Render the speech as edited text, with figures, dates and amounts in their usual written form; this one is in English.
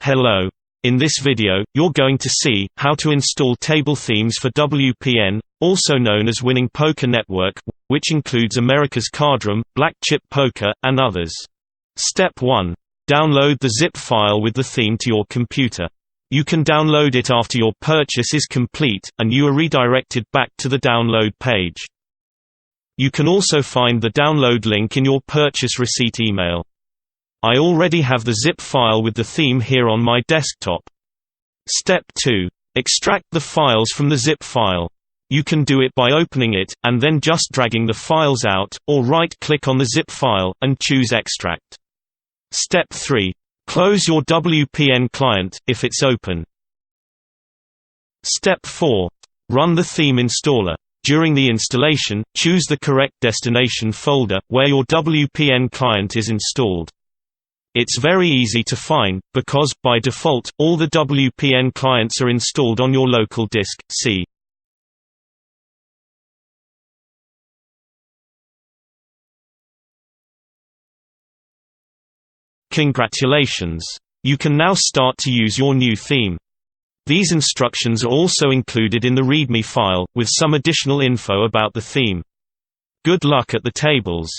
Hello. In this video, you're going to see how to install table themes for WPN, also known as Winning Poker Network, which includes America's Cardroom, Black Chip Poker, and others. Step 1. Download the zip file with the theme to your computer. You can download it after your purchase is complete, and you are redirected back to the download page. You can also find the download link in your purchase receipt email. I already have the zip file with the theme here on my desktop. Step 2. Extract the files from the zip file. You can do it by opening it, and then just dragging the files out, or right-click on the zip file, and choose Extract. Step 3. Close your WPN client, if it's open. Step 4. Run the theme installer. During the installation, choose the correct destination folder, where your WPN client is installed. It's very easy to find, because, by default, all the WPN clients are installed on your local disk. See. Congratulations! You can now start to use your new theme. These instructions are also included in the README file, with some additional info about the theme. Good luck at the tables!